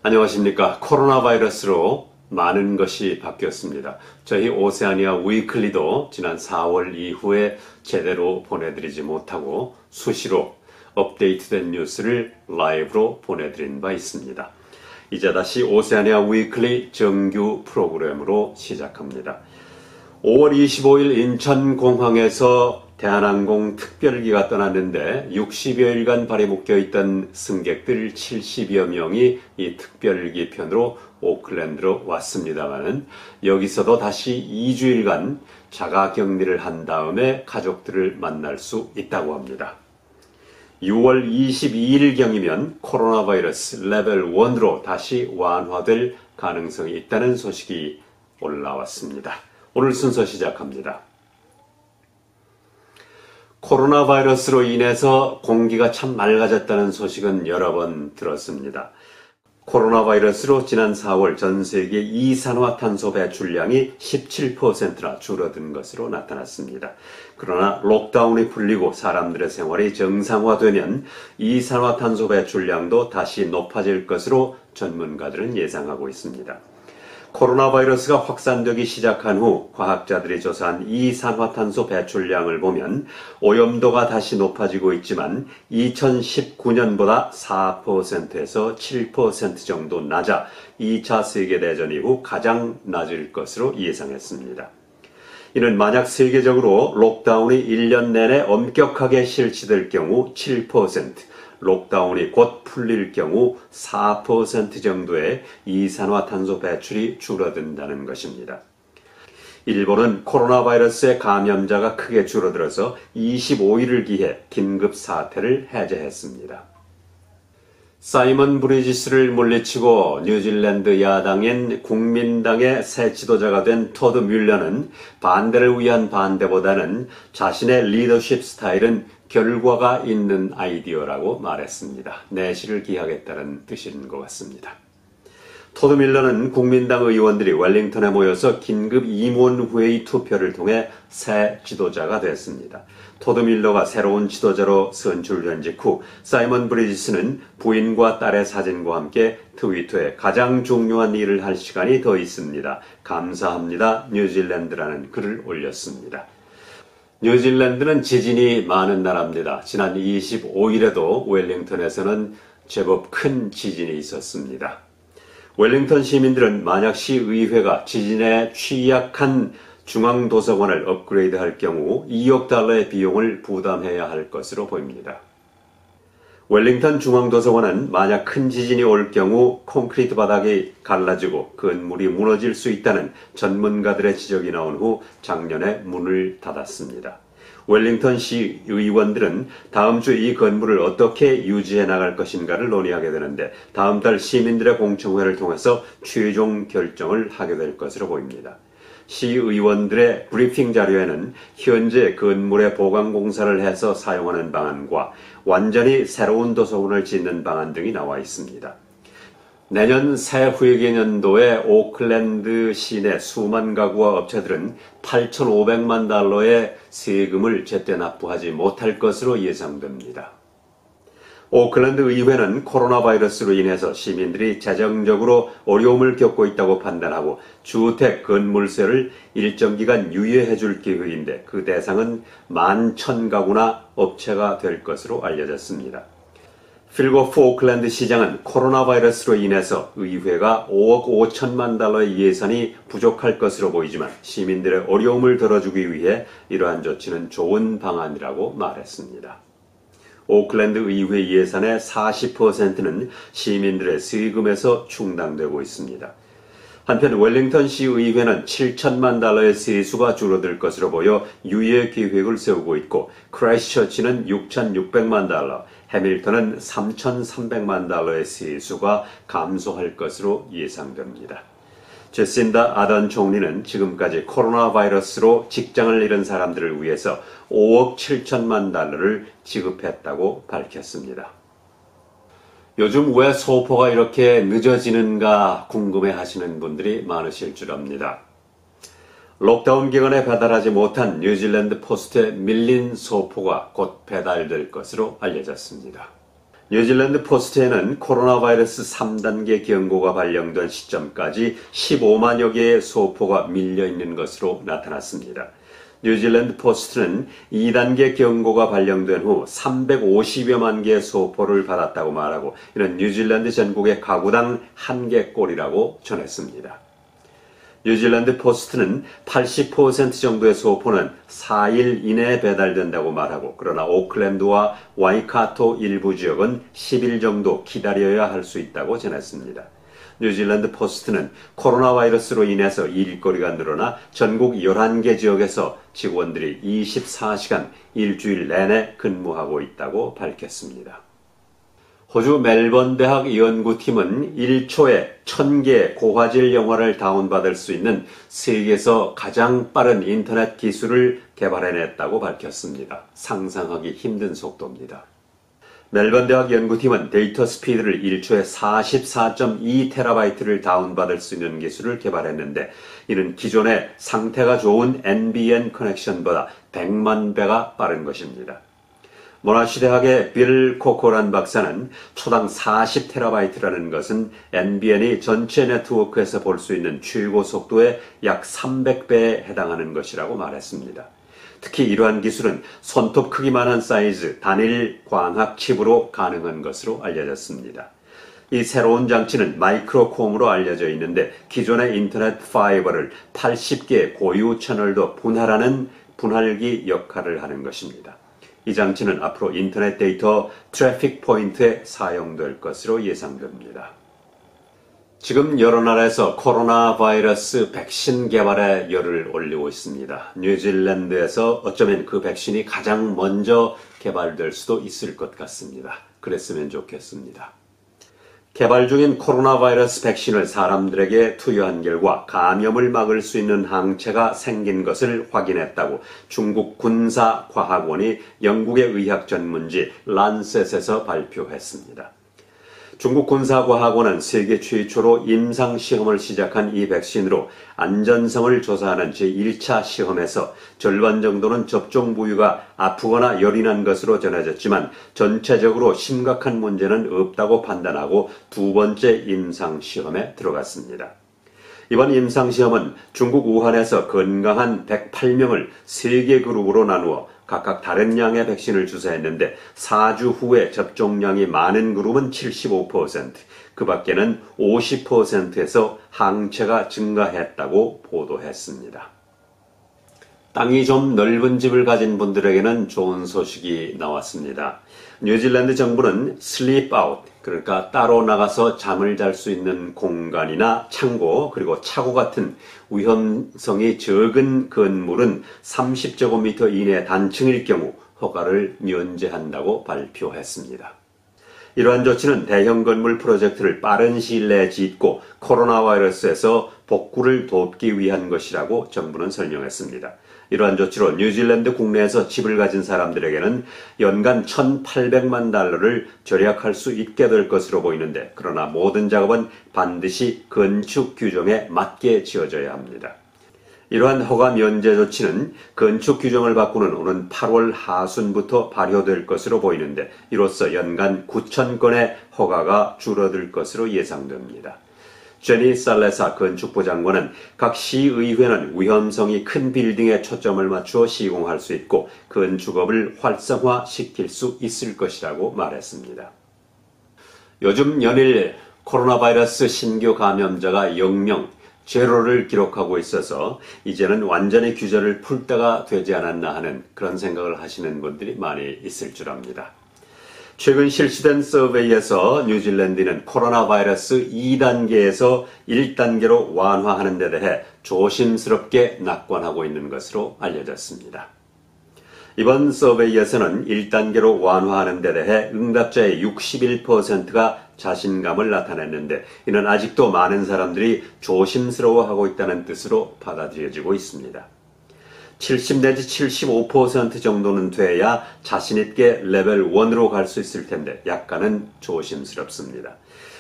안녕하십니까. 코로나 바이러스로 많은 것이 바뀌었습니다. 저희 오세아니아 위클리도 지난 4월 이후에 제대로 보내드리지 못하고 수시로 업데이트된 뉴스를 라이브로 보내드린 바 있습니다. 이제 다시 오세아니아 위클리 정규 프로그램으로 시작합니다. 5월 25일 인천공항에서 대한항공 특별기가 떠났는데 60여일간 발이 묶여있던 승객들 70여 명이 이 특별기 편으로 오클랜드로 왔습니다만 여기서도 다시 2주일간 자가격리를 한 다음에 가족들을 만날 수 있다고 합니다. 6월 22일경이면 코로나 바이러스 레벨 1으로 다시 완화될 가능성이 있다는 소식이 올라왔습니다. 오늘 순서 시작합니다. 코로나 바이러스로 인해서 공기가 참 맑아졌다는 소식은 여러 번 들었습니다. 코로나 바이러스로 지난 4월 전 세계 이산화탄소 배출량이 17%나 줄어든 것으로 나타났습니다. 그러나 록다운이 풀리고 사람들의 생활이 정상화되면 이산화탄소 배출량도 다시 높아질 것으로 전문가들은 예상하고 있습니다. 코로나 바이러스가 확산되기 시작한 후 과학자들이 조사한 이산화탄소 배출량을 보면 오염도가 다시 높아지고 있지만 2019년보다 4%에서 7% 정도 낮아 2차 세계대전 이후 가장 낮을 것으로 예상했습니다. 이는 만약 세계적으로 록다운이 1년 내내 엄격하게 실시될 경우 7%, 록다운이 곧 풀릴 경우 4% 정도의 이산화탄소 배출이 줄어든다는 것입니다. 일본은 코로나 바이러스의 감염자가 크게 줄어들어서 25일을 기해 긴급 사태를 해제했습니다. 사이먼 브리지스를 물리치고 뉴질랜드 야당인 국민당의 새 지도자가 된 토드 뮬러는 반대를 위한 반대보다는 자신의 리더십 스타일은 결과가 있는 아이디어라고 말했습니다. 내실을 기하겠다는 뜻인 것 같습니다. 토드 밀러는 국민당 의원들이 웰링턴에 모여서 긴급 임원회의 투표를 통해 새 지도자가 됐습니다. 토드 밀러가 새로운 지도자로 선출된 직후 사이먼 브리지스는 부인과 딸의 사진과 함께 트위터에 가장 중요한 일을 할 시간이 더 있습니다. 감사합니다. 뉴질랜드라는 글을 올렸습니다. 뉴질랜드는 지진이 많은 나라입니다. 지난 25일에도 웰링턴에서는 제법 큰 지진이 있었습니다. 웰링턴 시민들은 만약 시의회가 지진에 취약한 중앙도서관을 업그레이드할 경우 2억 달러의 비용을 부담해야 할 것으로 보입니다. 웰링턴 중앙도서관은 만약 큰 지진이 올 경우 콘크리트 바닥이 갈라지고 건물이 무너질 수 있다는 전문가들의 지적이 나온 후 작년에 문을 닫았습니다. 웰링턴 시 의원들은 다음 주 이 건물을 어떻게 유지해 나갈 것인가를 논의하게 되는데 다음 달 시민들의 공청회를 통해서 최종 결정을 하게 될 것으로 보입니다. 시의원들의 브리핑 자료에는 현재 건물의 보강 공사를 해서 사용하는 방안과 완전히 새로운 도서관을 짓는 방안 등이 나와 있습니다. 내년 새 회계년도에 오클랜드 시내 수만 가구와 업체들은 8,500만 달러의 세금을 제때 납부하지 못할 것으로 예상됩니다. 오클랜드 의회는 코로나 바이러스로 인해서 시민들이 재정적으로 어려움을 겪고 있다고 판단하고 주택 건물세를 일정 기간 유예해 줄 계획인데 그 대상은 11,000가구나 업체가 될 것으로 알려졌습니다. 필고프 오클랜드 시장은 코로나 바이러스로 인해서 의회가 5억 5천만 달러의 예산이 부족할 것으로 보이지만 시민들의 어려움을 덜어주기 위해 이러한 조치는 좋은 방안이라고 말했습니다. 오클랜드 의회 예산의 40%는 시민들의 세금에서 충당되고 있습니다. 한편 웰링턴 시 의회는 7천만 달러의 세수가 줄어들 것으로 보여 유예 계획을 세우고 있고 크라이스처치는 6,600만 달러, 해밀턴은 3,300만 달러의 세수가 감소할 것으로 예상됩니다. 제신다 아던 총리는 지금까지 코로나 바이러스로 직장을 잃은 사람들을 위해서 5억 7천만 달러를 지급했다고 밝혔습니다. 요즘 왜 소포가 이렇게 늦어지는가 궁금해 하시는 분들이 많으실 줄 압니다. 록다운 기간에 배달하지 못한 뉴질랜드 포스트에 밀린 소포가 곧 배달될 것으로 알려졌습니다. 뉴질랜드 포스트에는 코로나 바이러스 3단계 경고가 발령된 시점까지 15만여 개의 소포가 밀려 있는 것으로 나타났습니다. 뉴질랜드 포스트는 2단계 경고가 발령된 후 350여만 개의 소포를 받았다고 말하고 이는 뉴질랜드 전국의 가구당 1개꼴이라고 전했습니다. 뉴질랜드 포스트는 80% 정도의 소포는 4일 이내에 배달된다고 말하고 그러나 오클랜드와 와이카토 일부 지역은 10일 정도 기다려야 할 수 있다고 전했습니다. 뉴질랜드 포스트는 코로나 바이러스로 인해서 일거리가 늘어나 전국 11개 지역에서 직원들이 24시간 일주일 내내 근무하고 있다고 밝혔습니다. 호주 멜번 대학 연구팀은 1초에 1000개 고화질 영화를 다운받을 수 있는 세계에서 가장 빠른 인터넷 기술을 개발해냈다고 밝혔습니다. 상상하기 힘든 속도입니다. 멜번 대학 연구팀은 데이터 스피드를 1초에 44.2TB를 다운받을 수 있는 기술을 개발했는데 이는 기존의 상태가 좋은 NBN 커넥션보다 100만 배가 빠른 것입니다. 모나시 대학의 빌 코코란 박사는 초당 40TB라는 것은 NBN이 전체 네트워크에서 볼 수 있는 최고 속도의 약 300배에 해당하는 것이라고 말했습니다. 특히 이러한 기술은 손톱 크기만한 사이즈 단일 광학 칩으로 가능한 것으로 알려졌습니다. 이 새로운 장치는 마이크로콤으로 알려져 있는데 기존의 인터넷 파이버를 80개의 고유 채널도 분할하는 분할기 역할을 하는 것입니다. 이 장치는 앞으로 인터넷 데이터 트래픽 포인트에 사용될 것으로 예상됩니다. 지금 여러 나라에서 코로나 바이러스 백신 개발에 열을 올리고 있습니다. 뉴질랜드에서 어쩌면 그 백신이 가장 먼저 개발될 수도 있을 것 같습니다. 그랬으면 좋겠습니다. 개발 중인 코로나 바이러스 백신을 사람들에게 투여한 결과 감염을 막을 수 있는 항체가 생긴 것을 확인했다고 중국 군사과학원이 영국의 의학 전문지 란셋에서 발표했습니다. 중국 군사과학원은 세계 최초로 임상시험을 시작한 이 백신으로 안전성을 조사하는 제1차 시험에서 절반 정도는 접종 부위가 아프거나 열이 난 것으로 전해졌지만 전체적으로 심각한 문제는 없다고 판단하고 두 번째 임상시험에 들어갔습니다. 이번 임상시험은 중국 우한에서 건강한 108명을 3개 그룹으로 나누어 각각 다른 양의 백신을 주사했는데 4주 후에 접종량이 많은 그룹은 75%, 그 밖에는 50%에서 항체가 증가했다고 보도했습니다. 땅이 좀 넓은 집을 가진 분들에게는 좋은 소식이 나왔습니다. 뉴질랜드 정부는 슬립 아웃, 그러니까 따로 나가서 잠을 잘 수 있는 공간이나 창고 그리고 차고 같은 위험성이 적은 건물은 30제곱미터 이내 단층일 경우 허가를 면제한다고 발표했습니다. 이러한 조치는 대형 건물 프로젝트를 빠른 시일 내에 짓고 코로나 바이러스에서 복구를 돕기 위한 것이라고 정부는 설명했습니다. 이러한 조치로 뉴질랜드 국내에서 집을 가진 사람들에게는 연간 1,800만 달러를 절약할 수 있게 될 것으로 보이는데 그러나 모든 작업은 반드시 건축 규정에 맞게 지어져야 합니다. 이러한 허가 면제 조치는 건축 규정을 바꾸는 오는 8월 하순부터 발효될 것으로 보이는데 이로써 연간 9,000건의 허가가 줄어들 것으로 예상됩니다. 제니 살레사 건축부 장관은 각 시의회는 위험성이 큰 빌딩에 초점을 맞추어 시공할 수 있고 건축업을 활성화시킬 수 있을 것이라고 말했습니다. 요즘 연일 코로나 바이러스 신규 감염자가 0명, 제로를 기록하고 있어서 이제는 완전히 규제를 풀 때가 되지 않았나 하는 그런 생각을 하시는 분들이 많이 있을 줄 압니다. 최근 실시된 서베이에서 뉴질랜드는 코로나 바이러스 2단계에서 1단계로 완화하는 데 대해 조심스럽게 낙관하고 있는 것으로 알려졌습니다. 이번 서베이에서는 1단계로 완화하는 데 대해 응답자의 61%가 자신감을 나타냈는데 이는 아직도 많은 사람들이 조심스러워하고 있다는 뜻으로 받아들여지고 있습니다. 70 내지 75% 정도는 돼야 자신있게 레벨 1으로 갈 수 있을 텐데 약간은 조심스럽습니다.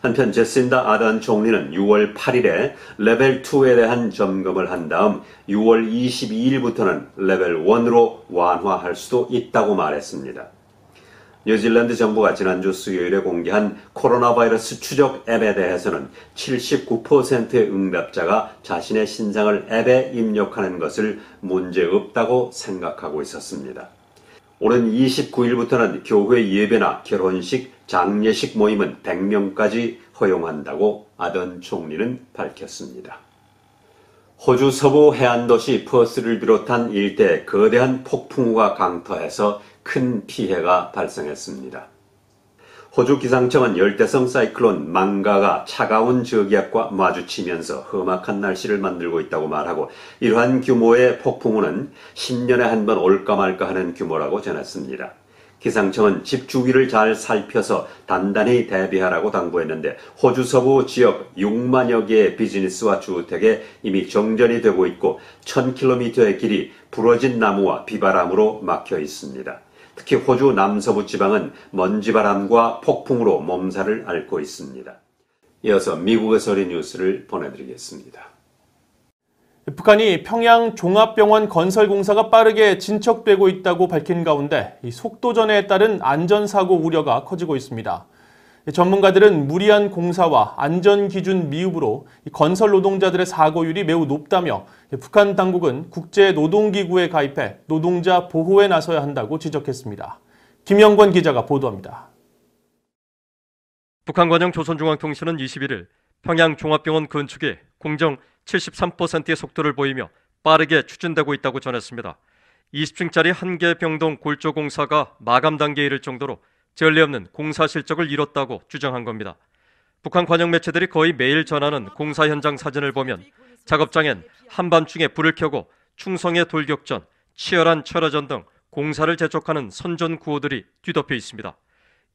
한편 제신다 아던 총리는 6월 8일에 레벨 2에 대한 점검을 한 다음 6월 22일부터는 레벨 1으로 완화할 수도 있다고 말했습니다. 뉴질랜드 정부가 지난주 수요일에 공개한 코로나 바이러스 추적 앱에 대해서는 79%의 응답자가 자신의 신상을 앱에 입력하는 것을 문제없다고 생각하고 있었습니다. 오는 29일부터는 교회 예배나 결혼식, 장례식 모임은 100명까지 허용한다고 아던 총리는 밝혔습니다. 호주 서부 해안도시 퍼스를 비롯한 일대에 거대한 폭풍우가 강터해서 큰 피해가 발생했습니다. 호주 기상청은 열대성 사이클론 망가가 차가운 저기압과 마주치면서 험악한 날씨를 만들고 있다고 말하고 이러한 규모의 폭풍우는 10년에 한 번 올까 말까 하는 규모라고 전했습니다. 기상청은 집 주위를 잘 살펴서 단단히 대비하라고 당부했는데 호주 서부 지역 6만여 개의 비즈니스와 주택에 이미 정전이 되고 있고 1000km의 길이 부러진 나무와 비바람으로 막혀 있습니다. 특히 호주 남서부 지방은 먼지바람과 폭풍으로 몸살을 앓고 있습니다. 이어서 미국에서 린 뉴스를 보내드리겠습니다. 북한이 평양 종합병원 건설 공사가 빠르게 진척되고 있다고 밝힌 가운데 속도전에 따른 안전사고 우려가 커지고 있습니다. 전문가들은 무리한 공사와 안전기준 미흡으로 건설 노동자들의 사고율이 매우 높다며 북한 당국은 국제노동기구에 가입해 노동자 보호에 나서야 한다고 지적했습니다. 김영권 기자가 보도합니다. 북한 관영 조선중앙통신은 21일 평양 종합병원 건축이 공정 73%의 속도를 보이며 빠르게 추진되고 있다고 전했습니다. 20층짜리 한개 병동 골조 공사가 마감 단계에 이를 정도로 전례 없는 공사 실적을 이뤘다고 주장한 겁니다. 북한 관영 매체들이 거의 매일 전하는 공사 현장 사진을 보면 작업장엔 한밤중에 불을 켜고 충성의 돌격전, 치열한 철화전 등 공사를 재촉하는 선전 구호들이 뒤덮여 있습니다.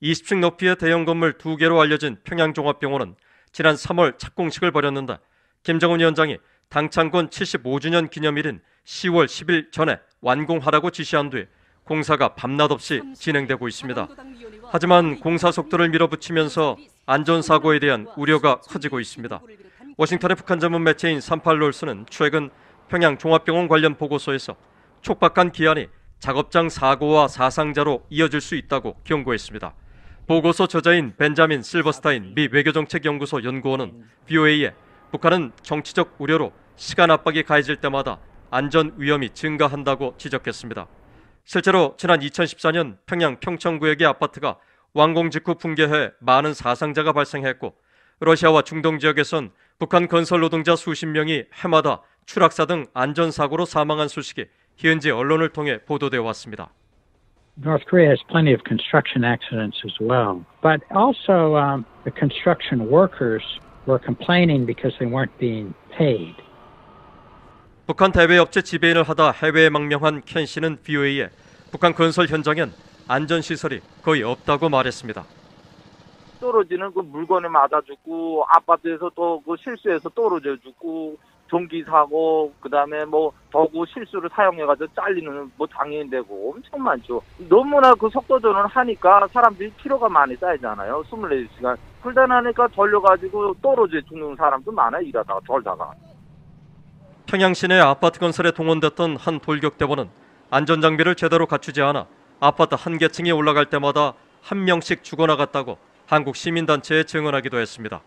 20층 높이의 대형 건물 2개로 알려진 평양종합병원은 지난 3월 착공식을 벌였는데 김정은 위원장이 당창건 75주년 기념일인 10월 10일 전에 완공하라고 지시한 뒤 공사가 밤낮 없이 진행되고 있습니다. 하지만 공사 속도를 밀어붙이면서 안전사고에 대한 우려가 커지고 있습니다. 워싱턴의 북한 전문 매체인 38롤스는 최근 평양 종합병원 관련 보고서에서 촉박한 기한이 작업장 사고와 사상자로 이어질 수 있다고 경고했습니다. 보고서 저자인 벤자민 실버스타인 미 외교정책연구소 연구원은 VOA에 북한은 정치적 우려로 시간 압박이 가해질 때마다 안전 위험이 증가한다고 지적했습니다. 실제로 지난 2014년 평양 평천구역의 아파트가 완공 직후 붕괴해 많은 사상자가 발생했고 러시아와 중동 지역에선 북한 건설 노동자 수십 명이 해마다 추락사 등 안전사고로 사망한 소식이 현지 언론을 통해 보도되어 왔습니다. North Korea has plenty of construction accidents as well, but also the construction workers were complaining because they weren't being paid. 북한 대외업체 지배인을 하다 해외에 망명한 켄 씨는 VOA에 북한 건설 현장엔 안전시설이 거의 없다고 말했습니다. 떨어지는 그 물건에 맞아 죽고 아파트에서 또 그 실수해서 떨어져 죽고 전기 사고 그다음에 뭐 도구 실수를 사용해가지고 잘리는 뭐 장애인되고 엄청 많죠. 너무나 그 속도전을 하니까 사람들이 피로가 많이 쌓이잖아요. 24시간. 그러다 나니까 돌려가지고 떨어져 죽는 사람도 많아요. 일하다가 돌다가. 평양 시내 아파트 건설에 동원됐던 한 돌격대원은 안전장비를 제대로 갖추지 않아 아파트 한 개층에 올라갈 때마다 한 명씩 죽어나갔다고 한국 시민단체에 증언하기도 했습니다.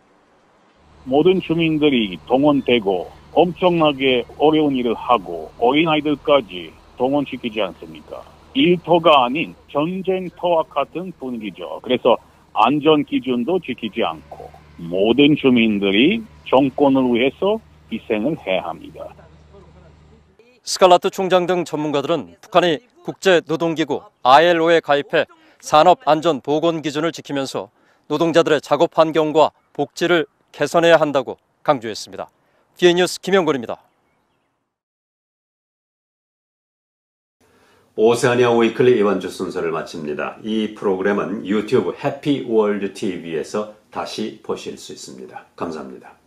모든 주민들이 동원되고 엄청나게 어려운 일을 하고 어린아이들까지 동원시키지 않습니까? 일터가 아닌 전쟁터와 같은 분위기죠. 그래서 안전기준도 지키지 않고 모든 주민들이 정권을 위해서 희생을 해야 합니다. 스칼라트 총장 등 전문가들은 북한이 국제노동기구 ILO에 가입해 산업안전보건 기준을 지키면서 노동자들의 작업 환경과 복지를 개선해야 한다고 강조했습니다. DN뉴스 김영권입니다. 오세아니아 위클리 이번 주 순서를 마칩니다. 이 프로그램은 유튜브 해피월드 TV에서 다시 보실 수 있습니다. 감사합니다.